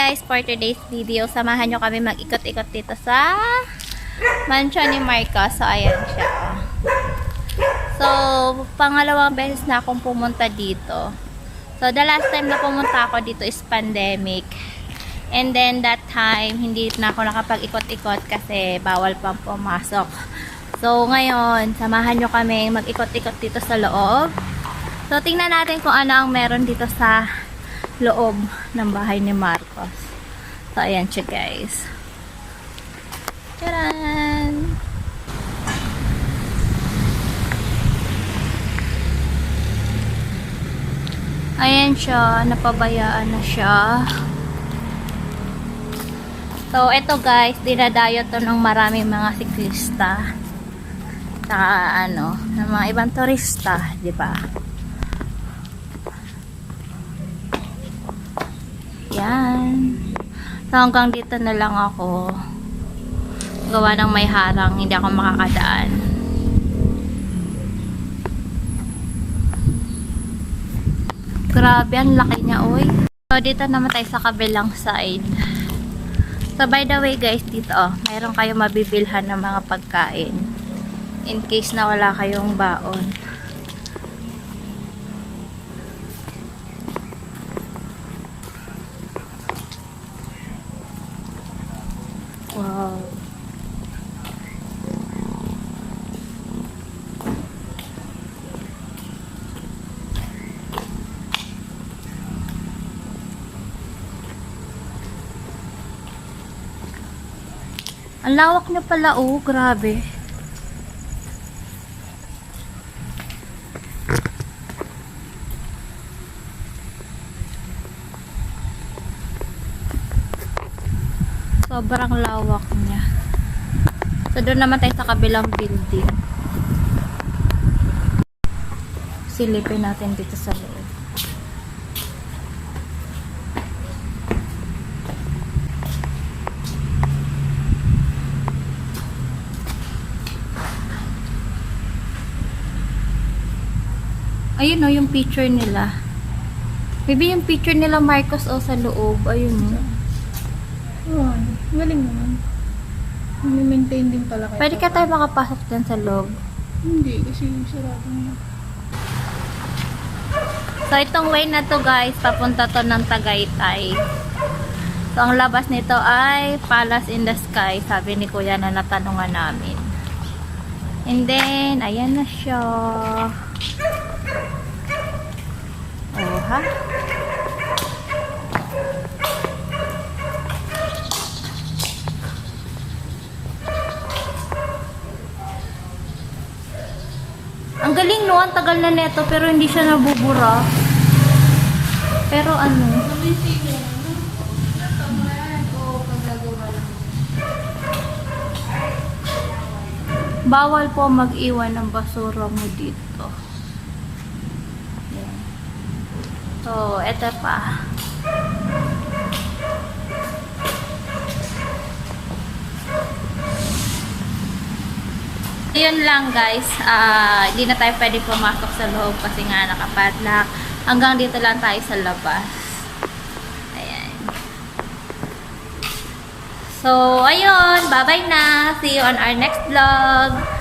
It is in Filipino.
guys, for today's video, samahan nyo kami mag-ikot-ikot dito sa mansion ni Marcos. So, ayan siya. So, pangalawang beses na akong pumunta dito. So, the last time na pumunta ako dito is pandemic. And then, that time, hindi na ako nakapag-ikot-ikot kasi bawal pang pumasok. So, ngayon, samahan nyo kami mag-ikot-ikot dito sa loob. So, tingnan natin kung ano ang meron dito sa loob ng bahay ni Marcos. So, ayan siya, guys. Tcharan! Ayan siya. Napabayaan na siya. So, eto guys, dinadayo to ng maraming mga siklista. Saka, ng mga ibang turista, di ba? Yan. So, hanggang dito na lang ako. Gawa ng may harang, hindi ako makakadaan. Grabe, ang laki niya, oy. So, dito naman tayo sa kabilang side. So, by the way, guys, dito, mayroon kayo mabibilhan ng mga pagkain. In case na wala kayong baon. Wow. Ang lawak niya pala, oh, grabe. Sobrang lawak niya. So, doon naman tayo sa kabilang building. Silipin natin dito sa loob. Ayun o, yung picture nila. Maybe yung picture nila Marcos o sa loob. Ayun o. Oh, galing naman. Maintain din pala kayo. Pwede ka tayo makapasok dyan sa loob. Hindi, kasi sarado na. So, itong way na to guys, papunta to ng Tagaytay. So, ang labas nito ay Palace in the Sky. Sabi ni Kuya na natanungan namin. And then, ayan na siya. Oh, ha? Ang galing, no? Ang tagal na neto pero hindi siya nabubura. Pero ano? Bawal po mag-iwan ng basura mo dito. Yan. So, eto pa. Yun lang guys, hindi na tayo pwede pumasok sa loob kasi nga nakapadlock. Hanggang dito lang tayo sa labas. Ayan. So, ayun. Bye-bye na. See you on our next vlog.